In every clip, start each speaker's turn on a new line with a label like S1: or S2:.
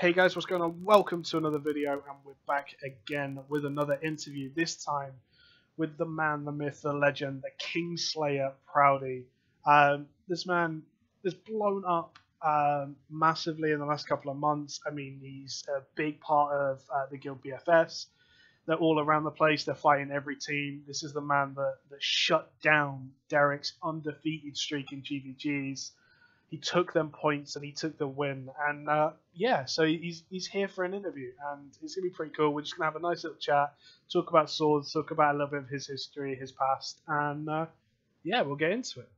S1: Hey guys, what's going on? Welcome to another video, and we're back again with another interview, this time with the man, the myth, the legend, the Kingslayer Praudyy. This man has blown up massively in the last couple of months. I mean, he's a big part of the Guild BFFs. They're all around the place. They're fighting every team. This is the man that shut down Derek's undefeated streak in GVGs. He took them points and he took the win. And yeah, so he's here for an interview, and it's going to be pretty cool. We're just going to have a nice little chat, talk about swords, talk about a little bit of his history, his past, and yeah, we'll get into it.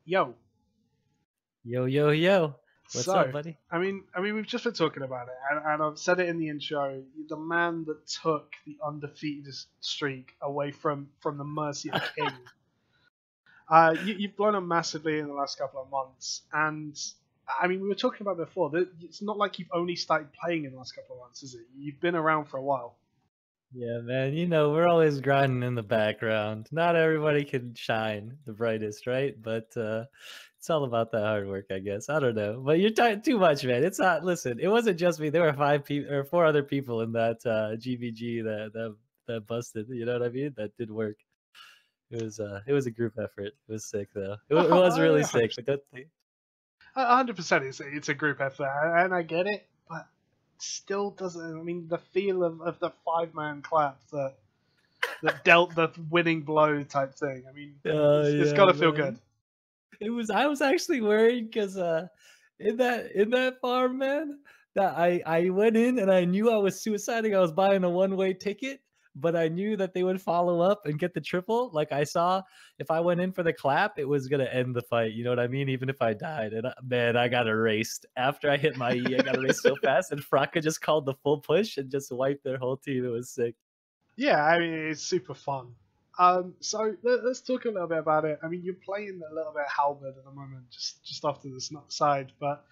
S1: Yo.
S2: Yo, yo, yo. What's
S1: So,
S2: up, buddy?
S1: I mean, we've just been talking about it, and I've said it in the intro. The man that took the undefeated streak away from the mercy of King. You've blown up massively in the last couple of months, and I mean, we were talking about before. It's not like you've only started playing in the last couple of months, is it? You've been around for a while.
S2: Yeah, man. You know, we're always grinding in the background. Not everybody can shine the brightest, right? But it's all about the hard work, I guess. I don't know. But you're talking too much, man. It's not. Listen, it wasn't just me. There were 5 people or 4 other people in that GVG that busted. You know what I mean? That did work. It was a group effort. It was sick though. It was really sick. But don't think
S1: 100%, it's a group effort, and I get it, but still doesn't. I mean, the feel of the 5-man clap that dealt the winning blow type thing. I mean, it's got to feel good.
S2: It was. I was actually worried because in that farm, man, that I went in and I knew I was suiciding. I was buying a one-way ticket, but I knew that they would follow up and get the triple. Like, I saw if I went in for the clap, it was gonna end the fight. You know what I mean? Even if I died. And man, I got erased after I hit my E. I got erased so fast, and Fraka just called the full push and just wiped their whole team. It was sick.
S1: Yeah, I mean, it's super fun. So let's talk a little bit about it. I mean, you're playing a little bit Halberd at the moment, just off to the side. But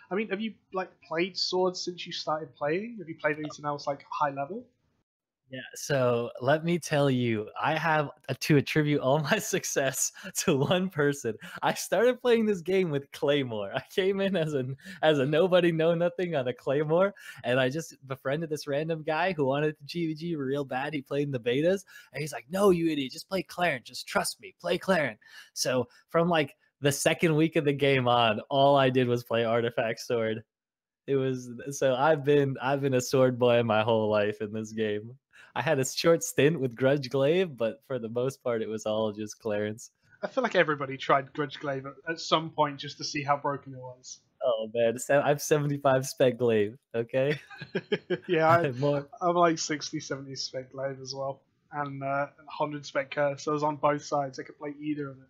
S1: I mean, have you played swords since you started playing? Have you played anything else high level?
S2: Yeah, so let me tell you, I have to attribute all my success to one person. I started playing this game with Claymore. I came in as a nobody know nothing on a Claymore, and I just befriended this random guy who wanted to GVG real bad. He played in the betas, and he's like, "No, you idiot, just play Clarence. Just trust me, play Clarence." So from the second week of the game on, all I did was play Artifact Sword. It was so I've been a sword boy my whole life in this game. I had a short stint with Grudge Glaive, but for the most part, it was all just Clarence.
S1: I feel like everybody tried Grudge Glaive at some point just to see how broken it was.
S2: Oh man, I'm 75 spec Glaive, okay?
S1: Yeah, I'm like 60, 70 spec Glaive as well, and 100 spec Curse. I was on both sides. I could play either of it.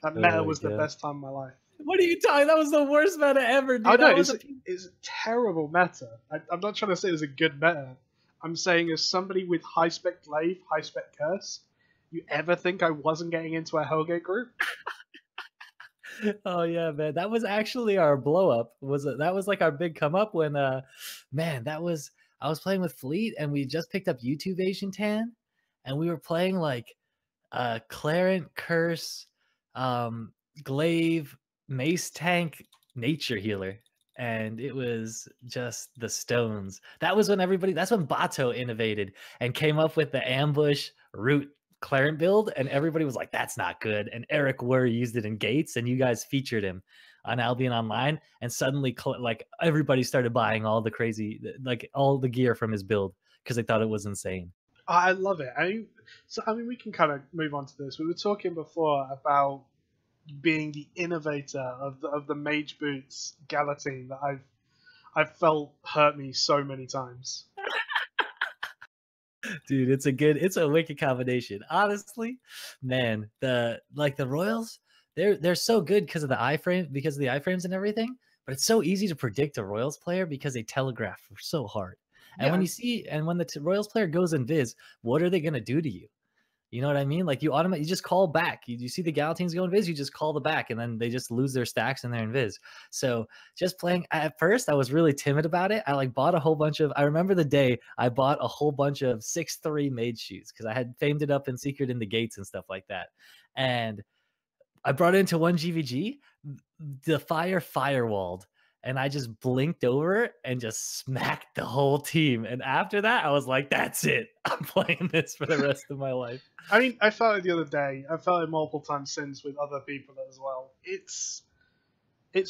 S1: That meta was the best time of my life.
S2: What are you talking? That was the worst meta ever, dude.
S1: I know, it's a terrible meta. I'm not trying to say it was a good meta. I'm saying, as somebody with high spec Glaive, high spec Curse, you ever think I wasn't getting into a Hellgate group?
S2: Oh yeah, man. That was actually our blow up. That was like our big come up when man, I was playing with Fleet, and we just picked up YouTube Asian Tan, and we were playing Clarence, Curse, Glaive, Mace Tank, Nature Healer. And it was just the stones. That's when Bato innovated and came up with the ambush root Clarence build, and everybody was like, "That's not good." And Eric Wurr used it in Gates, and you guys featured him on Albion Online, and suddenly everybody started buying all the crazy, all the gear from his build because they thought it was insane.
S1: I love it. I mean, we can kind of move on to this. We were talking before about being the innovator of the Mage Boots Galatine that I've felt hurt me so many times.
S2: Dude, it's a wicked combination. Honestly, man, the Royals, they're so good because of the iframes and everything, but it's so easy to predict a Royals player because they telegraph so hard. And when the Royals player goes invis, what are they gonna do to you? You know what I mean? Like, you just call back. You see the Galatines go invis, you just call the back, and then they just lose their stacks and they're invis. So just playing, at first I was really timid about it. I bought a whole bunch of, I remember the day I bought a whole bunch of 6-3 mage shoes because I had famed it up in secret in the gates and stuff like that. And I brought it into one GVG. The firewalled and I just blinked over and just smacked the whole team. And after that, I was like, that's it. I'm playing this for the rest of my life.
S1: I mean, I felt it the other day. I've felt it multiple times since with other people as well. It's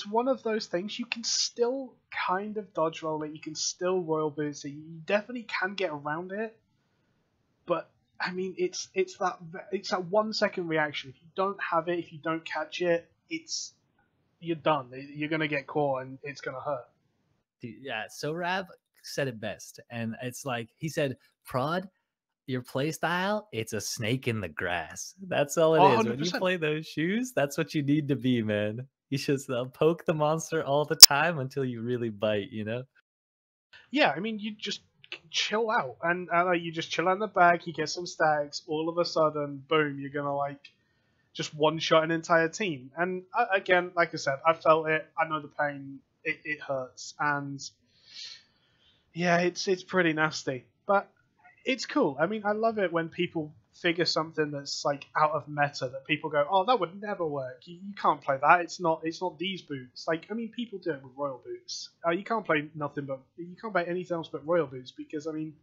S1: one of those things you can still kind of dodge roll it. You can still royal boots it. You definitely can get around it. But I mean, it's that 1 second reaction. If you don't have it, if you don't catch it, you're done. You're gonna get caught and it's gonna hurt.
S2: Dude, yeah, so Rab said it best, and it's like he said, "Prod, your play style, it's a snake in the grass. That's all it is. When you play those shoes, that's what you need to be, man. You should poke the monster all the time until you really bite, you know?"
S1: Yeah, I mean, you just chill out, and you just chill out in the bag, you get some stacks, all of a sudden, boom, you're gonna like just one-shot an entire team. And again, like I said, I felt it, I know the pain, it hurts, and yeah, it's pretty nasty. But it's cool. I mean, I love it when people figure something that's like out of meta that people go, oh, that would never work. You can't play that. It's not these boots. Like, I mean, people do it with royal boots. You can't play anything else but royal boots because, I mean,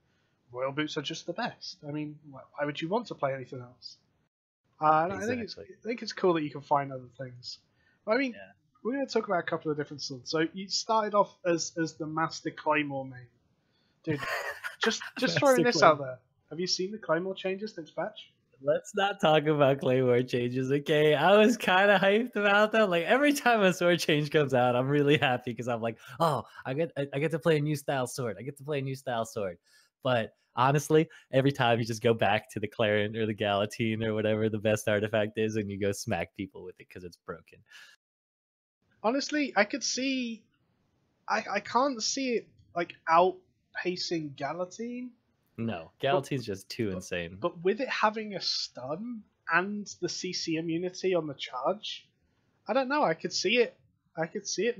S1: royal boots are just the best. I mean, why would you want to play anything else?
S2: Exactly.
S1: I think it's cool that you can find other things. But, I mean, we're going to talk about a couple of different swords. So you started off as the Master Claymore main. Dude, just throwing this out there. Have you seen the Claymore changes next patch?
S2: Let's not talk about Claymore changes, okay? I was kind of hyped about them. Like, every time a sword change comes out, I'm really happy because I'm like, oh, I get to play a new style sword. I get to play a new style sword. But honestly, every time you just go back to the Clarion or the Galatine or whatever the best artifact is, and you go smack people with it because it's broken.
S1: Honestly, I could see... I can't see it, like, outpacing Galatine.
S2: No, Galatine's just too insane.
S1: But with it having a stun and the CC immunity on the charge, I don't know. I could see it.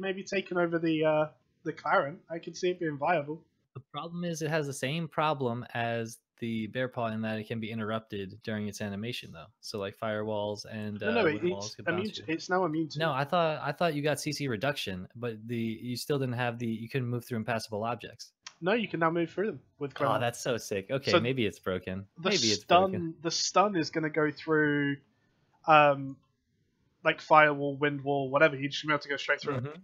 S1: Maybe taking over the Clarion. I could see it being viable.
S2: The problem is it has the same problem as the Bear Paw in that it can be interrupted during its animation, though. So like firewalls and walls could bounce you.
S1: It's now immune to.
S2: No, I thought you got CC reduction, but you still didn't have you couldn't move through impassable objects.
S1: No, you can now move through them with Claymore.
S2: Oh, that's so sick. Okay, so maybe it's broken.
S1: The stun is going to go through, like firewall, wind wall, whatever. You just be able to go straight through it.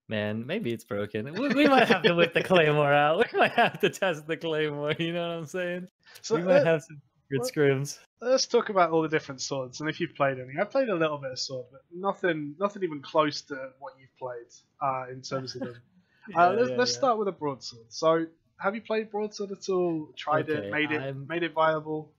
S2: Man, maybe it's broken. We might have to whip the Claymore out. We might have to test the Claymore. You know what I'm saying? So we might have some good scrims.
S1: Let's talk about all the different swords and if you've played any. I played a little bit of sword, but nothing even close to what you've played in terms of them. Let's start with a broadsword. So, have you played broadsword at all? Tried it, made it viable?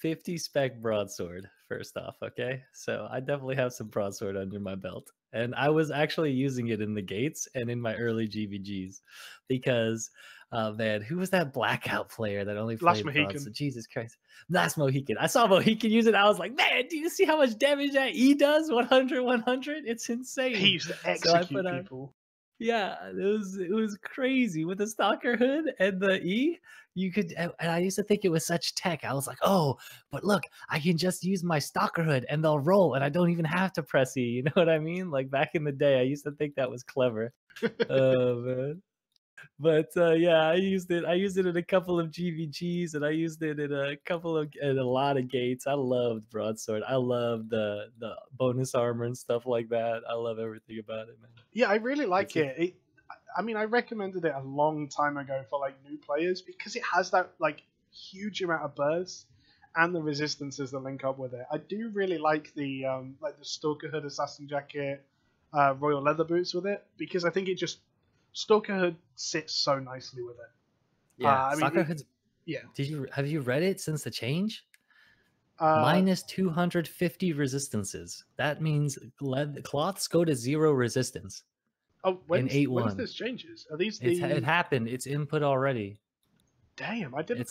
S2: 50 spec broadsword, first off, okay? So I definitely have some broadsword under my belt. And I was actually using it in the gates and in my early GVGs because, man, who was that blackout player that only played broadsword? Jesus Christ. Last Mohican. I saw Mohican use it. I was like, man, do you see how much damage that E does? 100, 100? It's insane.
S1: He used to execute people.
S2: Yeah, it was crazy with the stalker hood and the E. You could, and I used to think it was such tech. I was like, oh, but look, I can just use my stalker hood and they'll roll, and I don't even have to press E. You know what I mean? Like back in the day, I used to think that was clever. Oh man. But yeah, I used it in a couple of GVGs, and I used it in a lot of gates. I loved broadsword. I loved the bonus armor and stuff like that. I love everything about it, man.
S1: Yeah, I really like it. I mean, I recommended it a long time ago for like new players because it has that like huge amount of burst and the resistances that link up with it. I do really like the Stalker Hood Assassin Jacket, Royal Leather Boots with it because I think it just Stalker Hood sits so nicely with it.
S2: Yeah, Stalker Hood's. Yeah. Have you read it since the change? Minus 250 resistances. That means cloths go to 0 resistance.
S1: Oh, when this changes? Are these
S2: it happened. It's input already.
S1: Damn, I didn't.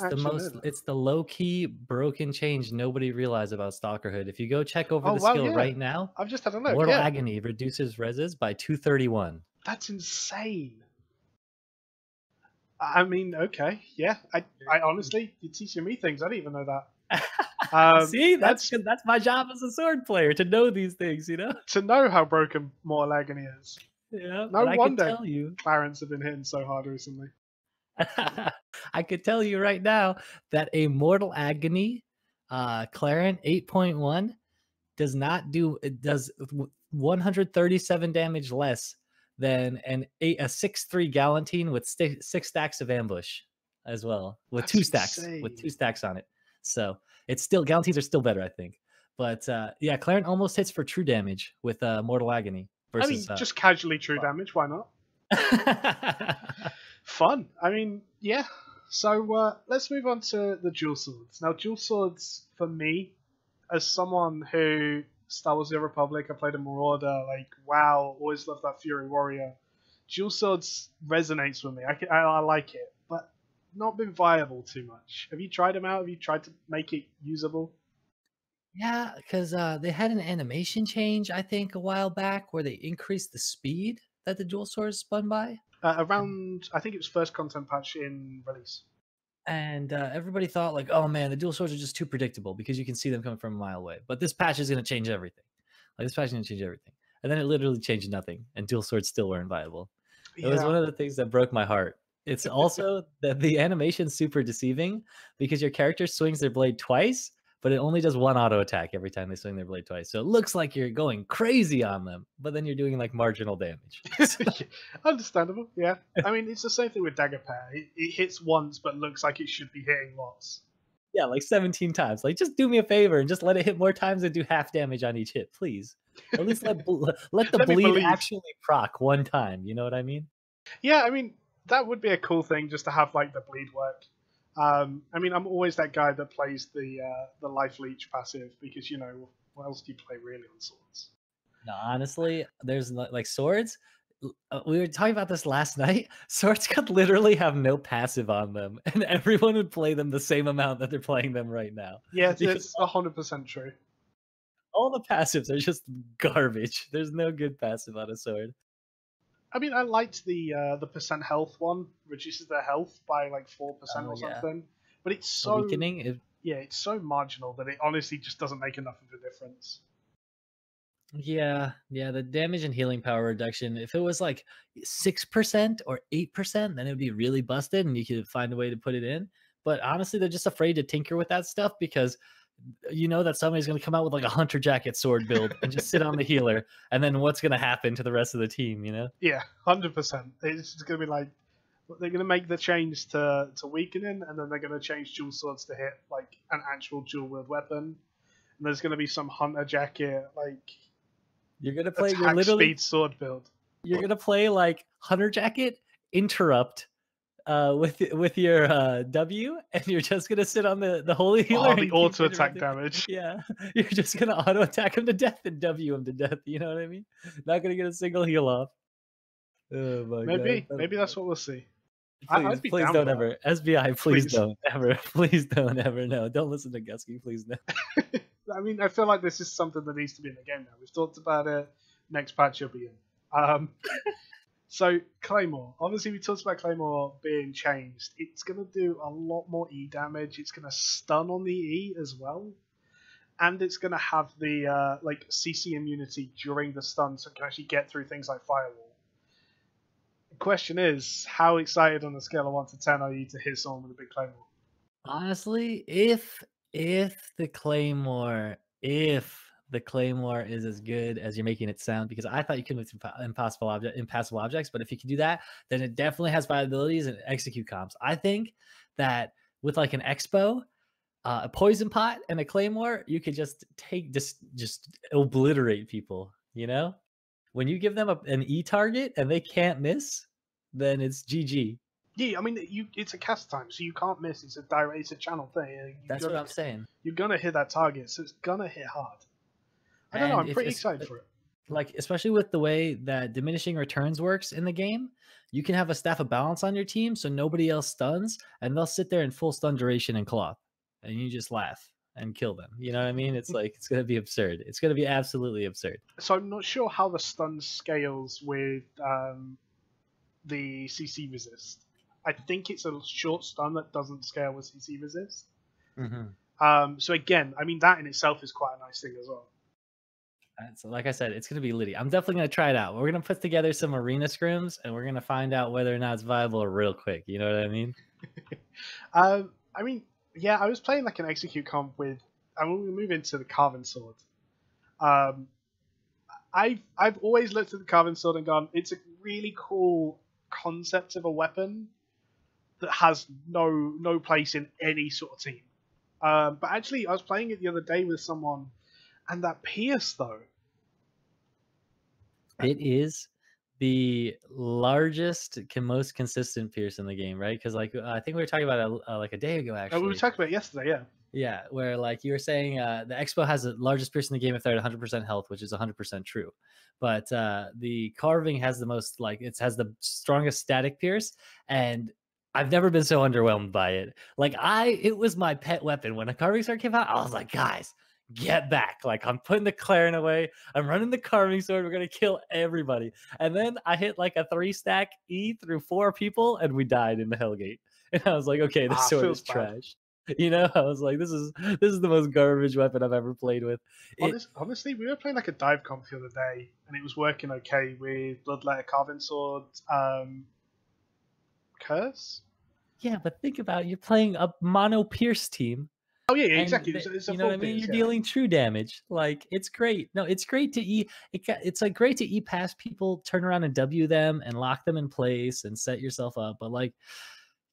S2: It's the low key broken change nobody realized about Stalker Hood. If you go check over the skill right now,
S1: I've just had a look.
S2: Mortal Agony reduces reses by 231.
S1: That's insane. I mean, okay, yeah. I honestly, you're teaching me things. I didn't even know that.
S2: See, that's my job as a sword player, to know these things, you know?
S1: To know how broken Mortal Agony is.
S2: Yeah,
S1: No
S2: but I could
S1: wonder
S2: tell you,
S1: Clarence have been hitting so hard recently.
S2: I could tell you right now that a Mortal Agony, Clarent 8.1 does not do it does 137 damage less than a 6/3 Galantine with 6 stacks of ambush as well, with
S1: That's
S2: 2
S1: insane.
S2: stacks on it. So it's still Galantines are still better, I think. But yeah, Clarent almost hits for true damage with Mortal Agony
S1: I
S2: versus
S1: mean, just casually true damage. Why not? Fun. I mean, yeah. So let's move on to the dual swords. Now, dual swords for me, as someone who Star Wars: The Old Republic, I played a Marauder, like WoW, always loved that Fury Warrior. Dual swords resonates with me. I like it, but not been viable too much. Have you tried them out? Have you tried to make it usable?
S2: Yeah, because they had an animation change, I think, a while back where they increased the speed that the dual swords spun by.
S1: Around, I think it was first content patch in release.
S2: And everybody thought like, oh man, the dual swords are just too predictable because you can see them coming from a mile away. But this patch is going to change everything. Like this patch is going to change everything. And then it literally changed nothing, and dual swords still weren't viable. It was
S1: Yeah.
S2: one of the things that broke my heart. It's also that the animation's super deceiving because your character swings their blade twice, but it only does one auto attack every time they swing their blade twice. So it looks like you're going crazy on them, but then you're doing like marginal damage.
S1: Understandable, yeah. I mean, it's the same thing with Dagger Pair. It hits once, but looks like it should be hitting lots.
S2: Yeah, like 17 times. Like, just do me a favor and just let it hit more times and do half damage on each hit, please. At least let the
S1: Let me
S2: bleed
S1: believe.
S2: actually proc one time. You know what I mean?
S1: Yeah, I mean, that would be a cool thing just to have like the bleed work. I mean, I'm always that guy that plays the life leech passive because what else do you play really on swords?
S2: No, honestly, there's like swords. We were talking about this last night. Swords could literally have no passive on them, and everyone would play them the same amount that they're playing them right now.
S1: Yeah,
S2: Because
S1: it's 100% true.
S2: all the passives are just garbage. There's no good passive on a sword.
S1: I mean, I liked the percent health one, reduces their health by like 4%
S2: Oh
S1: or
S2: yeah,
S1: something. But it's
S2: the
S1: so
S2: weakening.
S1: yeah, it's so marginal that it honestly just doesn't make enough of a difference.
S2: Yeah, yeah, the damage and healing power reduction, if it was like 6% or 8%, then it would be really busted and you could find a way to put it in. But honestly, they're just afraid to tinker with that stuff because you know that somebody's going to come out with like a hunter jacket sword build and just sit on the healer. And then what's going to happen to the rest of the team, you know?
S1: Yeah, 100%. It's just gonna be like they're gonna make the change to weakening, and then they're gonna change dual swords to hit like an actual dual wield weapon. And there's gonna be some hunter jacket like
S2: You're going to play,
S1: attack speed sword build.
S2: you're going to play like hunter jacket, interrupt, with your W, and you're just gonna sit on the holy healer.
S1: Oh, the
S2: and keep
S1: auto attack
S2: interrupting.
S1: damage.
S2: Yeah, you're just gonna auto attack him to death and W him to death. You know what I mean? Not gonna get a single heal off. Oh my god!
S1: Maybe that's what we'll see.
S2: Please,
S1: I'd be
S2: please
S1: down
S2: don't
S1: for
S2: ever SBI. Please
S1: Please.
S2: don't ever. Please don't ever. No, don't listen to Guskey. Please no.
S1: that. I mean, I feel like this is something that needs to be in the game now. We've talked about it. Next patch you'll be in. So Claymore. Obviously, we talked about Claymore being changed. It's gonna do a lot more E damage. It's gonna stun on the E as well, and it's gonna have the like CC immunity during the stun, so it can actually get through things like firewall. The question is, how excited on a scale of 1 to 10 are you to hit someone with a big Claymore?
S2: Honestly, if the claymore is as good as you're making it sound, because I thought you couldn't with impassable objects, but if you can do that, then it definitely has viabilities and execute comps. I think that with like an expo, a poison pot, and a claymore, you could just just obliterate people. You know, when you give them an E target and they can't miss, then it's GG.
S1: Yeah, I mean, it's a cast time, so you can't miss. It's a channel thing.
S2: That's what I'm saying.
S1: You're gonna hit that target, so it's gonna hit hard. I don't know.
S2: And
S1: I'm pretty excited for it.
S2: Like, especially with the way that diminishing returns works in the game, you can have a staff of balance on your team so nobody else stuns, and they'll sit there in full stun duration and cloth, and you just laugh and kill them. You know what I mean? It's like, it's going to be absurd. It's going to be absolutely absurd.
S1: So I'm not sure how the stun scales with the CC resist. I think it's a short stun that doesn't scale with CC resist.
S2: Mm-hmm.
S1: So again, I mean, that in itself is quite a nice thing as well.
S2: So like I said, it's gonna be litty. I'm definitely gonna try it out. We're gonna put together some arena scrims, and we're gonna find out whether or not it's viable real quick. You know what I mean?
S1: I mean, yeah, I was playing like an execute comp with. I'm going to move into the carving sword. Um, I've always looked at the carving sword and gone, it's a really cool concept of a weapon that has no place in any sort of team. But actually, I was playing it the other day with someone, and that pierce though.
S2: It is the largest, most consistent pierce in the game, right? Because like I think we were talking about it like a day ago,
S1: We were
S2: actually.
S1: talking about it yesterday, yeah.
S2: Yeah, where like you were saying, the Expo has the largest pierce in the game if they're at 100% health, which is 100% true. But the carving has the most, like it has the strongest static pierce, and I've never been so underwhelmed by it. Like it was my pet weapon when a carving sword came out. I was like, guys, get back! Like I'm putting the Clarin away. I'm running the carving sword. We're gonna kill everybody. And then I hit like a 3-stack E through 4 people, and we died in the Hellgate. And I was like, okay, this sword
S1: Feels
S2: is
S1: bad.
S2: trash. You know, I was like, this is the most garbage weapon I've ever played with.
S1: Honestly, we were playing like a dive comp the other day, and it was working okay with Bloodletter Carving Sword, Curse.
S2: Yeah, but think about it, you're playing a mono pierce team,
S1: Oh yeah,
S2: and
S1: exactly. It's a
S2: you know what
S1: full
S2: I mean.
S1: pierce,
S2: You're
S1: yeah.
S2: dealing true damage. Like it's great. No, it's great to it's like great to past people, turn around and W them, and lock them in place, and set yourself up. But like,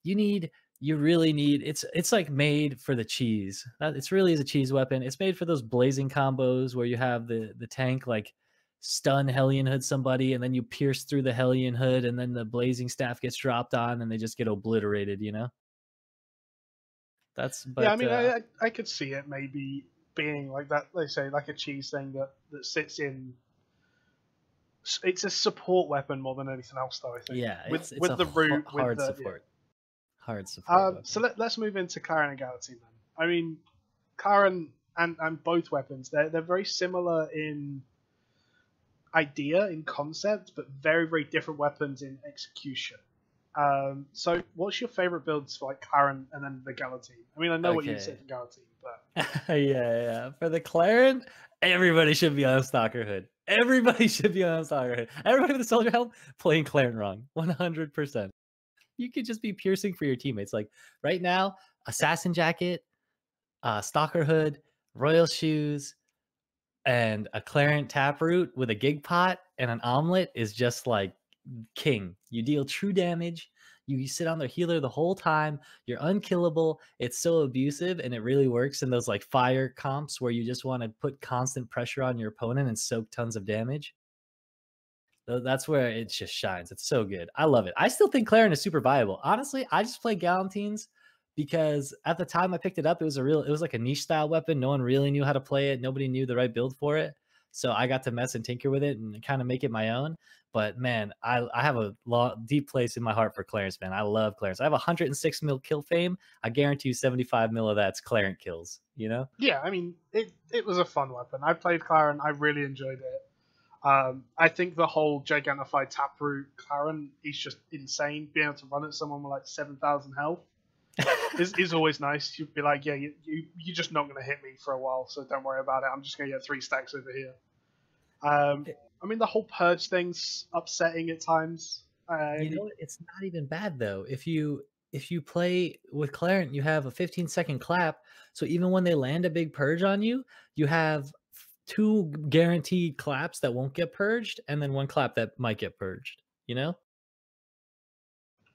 S2: you really need it's like made for the cheese. It's really is a cheese weapon. It's made for those blazing combos where you have the tank like stun Hellion Hood somebody, and then you pierce through the Hellion Hood, and then the blazing staff gets dropped on, and they just get obliterated. You know, that's
S1: Yeah, I
S2: but
S1: mean, I could see it maybe being like that. They say like a cheese thing that sits in. It's a support weapon more than anything else, though. I think
S2: yeah,
S1: with
S2: it's a
S1: the root, with
S2: hard
S1: the
S2: support, hard
S1: yeah.
S2: support
S1: So
S2: weapon.
S1: let's move into Clarin and Galaxy then. I mean, Clarin and both weapons, they're very similar in idea, in concept, but very different weapons in execution. So what's your favorite builds for like Clarin and then the Galatine? I mean, I know what you'd say
S2: Okay.
S1: for Galatine, but
S2: Yeah. For the Clarin, everybody should be on Stalker Hood. Everybody should be on Stalker Hood. Everybody with a soldier helm playing Clarin wrong. 100%. You could just be piercing for your teammates. Like right now, Assassin Jacket, Stalker Hood, Royal Shoes, and a Clarent Taproot with a Gig Pot and an Omelet is just like king. You deal true damage. You sit on their healer the whole time. You're unkillable. It's so abusive, and it really works in those like fire comps where you just want to put constant pressure on your opponent and soak tons of damage. That's where it just shines. It's so good. I love it. I still think Clarin is super viable. Honestly, I just play Galantines because at the time I picked it up, it was like a niche style weapon. No one really knew how to play it. Nobody knew the right build for it. So I got to mess and tinker with it and kind of make it my own. But man, I have a deep place in my heart for Clarence, man. I love Clarence. I have 106 mil kill fame. I guarantee you 75 mil of that's Clarence kills, you know?
S1: yeah, I mean, it was a fun weapon. I played Clarin, I really enjoyed it. I think the whole Gigantified Taproot Clarin is just insane. Being able to run at someone with like 7,000 health is always nice. You'd be like, yeah, you're just not going to hit me for a while, so don't worry about it. I'm just going to get 3 stacks over here. I mean, the whole purge thing's upsetting at times.
S2: You know, it's not even bad though. If you play with Clarent, you have a 15-second clap. So even when they land a big purge on you, you have 2 guaranteed claps that won't get purged, and then 1 clap that might get purged. You know?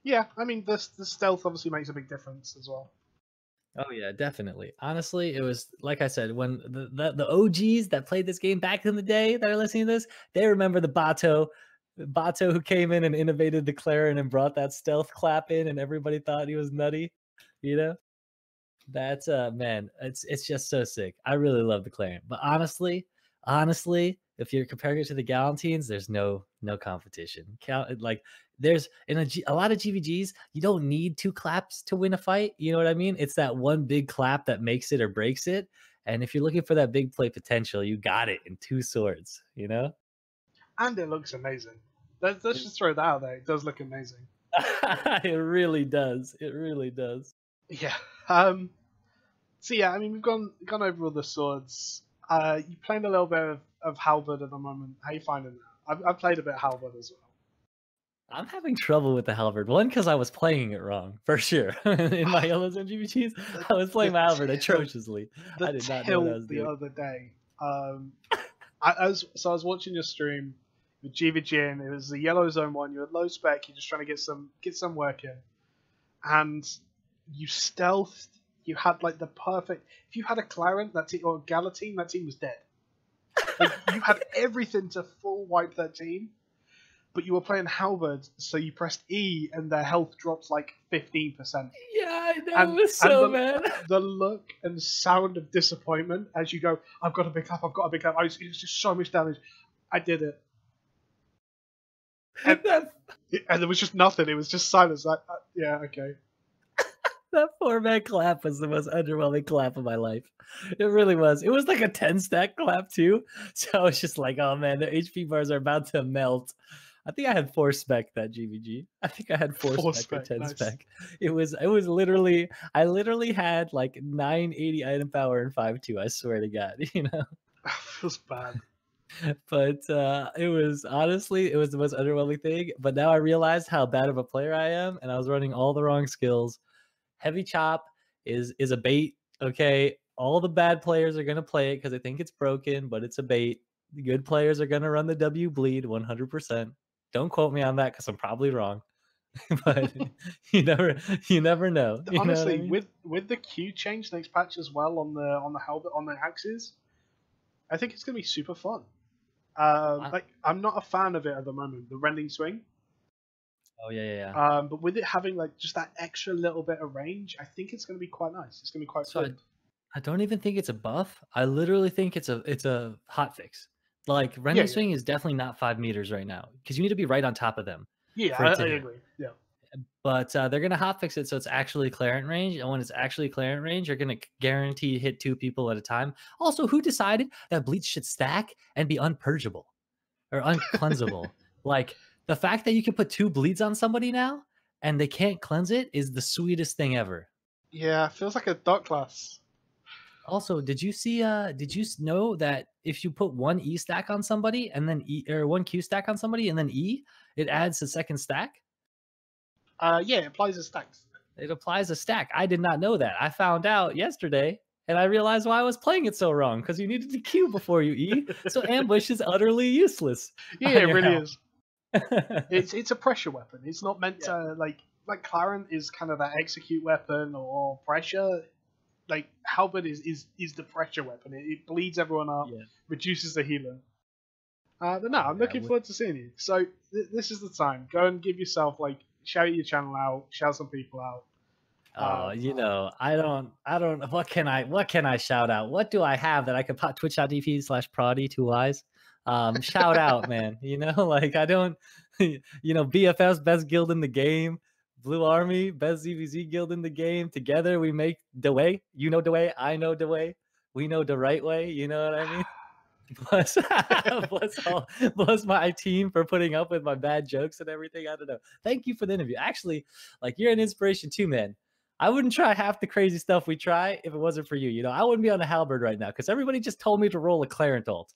S1: Yeah, I mean, the stealth obviously makes a big difference as well.
S2: Oh yeah, definitely. Honestly, it was like I said, when the OGs that played this game back in the day that are listening to this, they remember the Bato who came in and innovated the Clarin and brought that stealth clap in, and everybody thought he was nutty. You know? That's man, it's just so sick. I really love the Clarion. But honestly, if you're comparing it to the Galantines, there's no competition. Like there's in a lot of GVGs, you don't need 2 claps to win a fight. You know what I mean? It's that one big clap that makes it or breaks it. And if you're looking for that big play potential, you got it in 2 swords, you know?
S1: And it looks amazing. Let's just throw that out there. It does look amazing.
S2: It really does. It really does.
S1: Yeah. So yeah, I mean, we've gone over all the swords. You played a little bit of of Halberd at the moment? How you finding that? I've played a bit of Halberd as well.
S2: I'm having trouble with the halberd. One, because I was playing it wrong, for sure. In my yellows and GBGs, I was playing my halberd atrociously. I did not know what I was
S1: The
S2: doing.
S1: other day, I was watching your stream with GVG, and it was the yellow zone one. You had low spec. You're just trying to get some work in, and you stealthed. You had like the perfect. If you had a Clarent that team or a Galatine, that team was dead. Like you had everything to full wipe that team, but you were playing Halberd, so you pressed E, and their health dropped like 15%.
S2: Yeah, I know. It was so bad.
S1: The look and sound of disappointment as you go, I've got to pick up. It was just so much damage. I did it. And there was just nothing. It was just silence. Yeah, okay.
S2: That 4-man clap was the most underwhelming clap of my life. It really was. It was like a 10-stack clap too. So I was just like, oh man, the HP bars are about to melt. I think I had 4 spec that GVG. I think I had 4 spec or 10
S1: nice.
S2: spec. It was literally, I literally had like 980 item power and 5-2. I swear to God, you know.
S1: That feels bad.
S2: But it was honestly, it was the most underwhelming thing. But now I realized how bad of a player I am, and I was running all the wrong skills. Heavy chop is a bait. Okay, all the bad players are gonna play it because they think it's broken, but it's a bait. The good players are gonna run the W bleed 100%. Don't quote me on that because I'm probably wrong. But you never know. You
S1: Honestly,
S2: know what I mean?
S1: with the Q change next patch as well on the helmet on the axes, I think it's gonna be super fun. Like I'm not a fan of it at the moment, the rending swing.
S2: Oh yeah.
S1: But with it having like just that extra little bit of range, I think it's going to be quite nice. It's going to be quite fun.
S2: I don't even think it's a buff. I literally think it's a hot fix. Like rending swing is definitely not 5 meters right now because you need to be right on top of them.
S1: Yeah, I agree. Yeah.
S2: But they're gonna hotfix it so it's actually Clarent range, and when it's actually Clarent range, you're gonna guarantee hit 2 people at a time. Also, who decided that bleach should stack and be unpurgeable or uncleansable? Like the fact that you can put 2 bleeds on somebody now and they can't cleanse it is the sweetest thing ever.
S1: Yeah, feels like a dark class.
S2: Also, did you know that if you put 1 E stack on somebody and then E, or 1 Q stack on somebody and then E, it adds a second stack?
S1: Yeah, it applies as stacks.
S2: It applies a stack. I did not know that. I found out yesterday, and I realized why I was playing it so wrong, because you needed to Q before you E, so ambush is utterly useless.
S1: Yeah, it really is. It's a pressure weapon. It's not meant to like Clarent is kind of that execute weapon or pressure. Like Halberd is the pressure weapon. It bleeds everyone up, reduces the healer. But no, I'm looking forward to seeing you. So this is the time. Go and give yourself shout your channel out, shout some people out.
S2: You know, I don't. What can I shout out? What do I have that I could pop twitch.tv/Praudyy 2 eyes? Shout out, man. You know, like I don't. You know, BFF's best guild in the game. Blue Army, best ZVZ guild in the game. Together we make the way. You know the way. I know the way. We know the right way. You know what I mean? Bless my team for putting up with my bad jokes and everything. I don't know. Thank you for the interview. Actually, like you're an inspiration too, man. I wouldn't try half the crazy stuff we try if it wasn't for you. You know, I wouldn't be on a halberd right now because everybody just told me to roll a Clarent ult.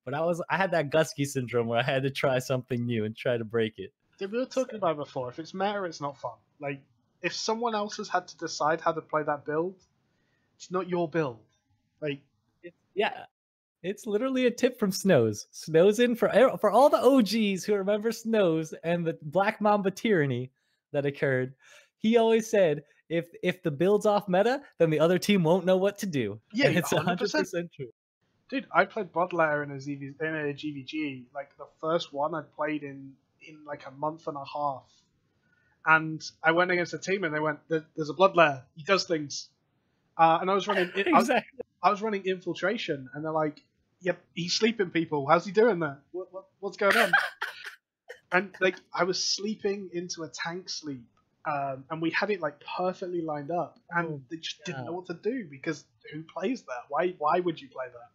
S2: But I had that Guskey syndrome where I had to try something new and try to break it.
S1: We were talking about it before. If it's meta, it's not fun. Like, if someone else has had to decide how to play that build, it's not your build. Like,
S2: it's literally a tip from Snows. Snows in for all the OGs who remember Snows and the Black Mamba tyranny that occurred. He always said, if the build's off meta, then the other team won't know what to do.
S1: Yeah,
S2: and it's 100% true.
S1: Dude, I played Bodlayer in a GVG. Like the first one I played in like a month and a half, and I went against a team and they went, "There's a Bloodlayer. He does things," and I was running.
S2: Exactly.
S1: I was running infiltration, and they're like, "Yep, he's sleeping people. How's he doing that? What's going on?" And like I was sleeping into a tank sleep, and we had it like perfectly lined up, and they just didn't know what to do because who plays that? Why would you play that?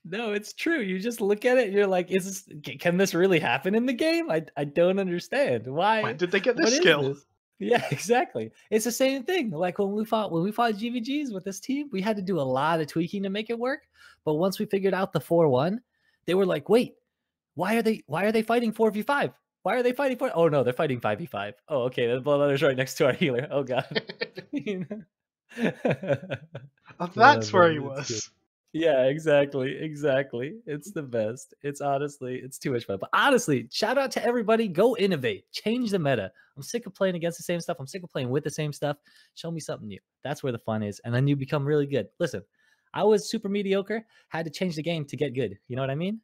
S2: No, it's true. You just look at it and you're like, can this really happen in the game? I don't understand. Why
S1: did they get this skill?
S2: Yeah, exactly. It's the same thing. Like when we fought GVGs with this team, we had to do a lot of tweaking to make it work. But once we figured out the 4-1, They were like, wait, why are they fighting 4v5? Why are they fighting for? Oh no, they're fighting 5v5. Oh, okay, the bloodletter's right next to our healer. Oh god. You know?
S1: And
S2: Oh,
S1: that's where he
S2: man, it's good.
S1: was.
S2: Yeah, exactly. It's the best. It's honestly, it's too much fun. But honestly, shout out to everybody. Go innovate. Change the meta. I'm sick of playing against the same stuff. I'm sick of playing with the same stuff. Show me something new. That's where the fun is. And then you become really good. Listen, I was super mediocre, had to change the game to get good. You know what I mean?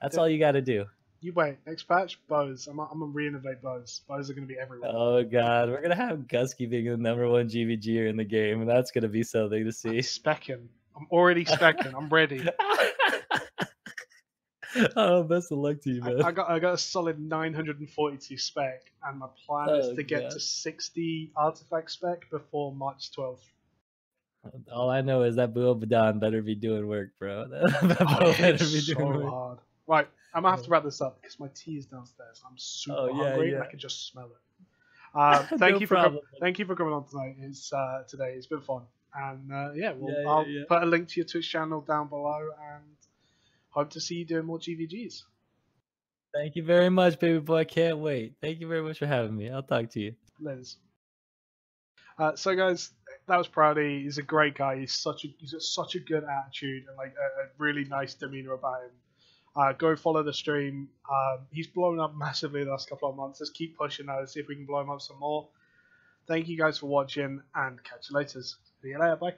S2: That's all you got to do.
S1: You wait. Next patch, bows. I'm gonna re-innovate bows. Bows are gonna be everywhere.
S2: Oh god, we're gonna have Guskey being the #1 GVGer in the game, and that's gonna be something to see.
S1: Specking. I'm already specking. I'm ready.
S2: Oh, best of luck to you, man.
S1: I got a solid 942 spec, and my plan is to get to 60 artifact spec before March 12th.
S2: All I know is that Boo Badon better be doing work, bro.
S1: Hard. Right, I'm gonna have to wrap this up because my tea is downstairs. I'm super hungry and I can just smell it. Thank you for coming on tonight. Today. It's been fun, and I'll put a link to your Twitch channel down below, and hope to see you doing more GVGs.
S2: Thank you very much, baby boy. Can't wait. Thank you very much for having me. I'll talk to you.
S1: Liz. So guys, that was Praudyy. He's a great guy. He's got such a good attitude and like a really nice demeanor about him. Go follow the stream. He's blown up massively the last couple of months. Let's keep pushing that. See if we can blow him up some more. Thank you guys for watching, and catch you later. See you later. Bye.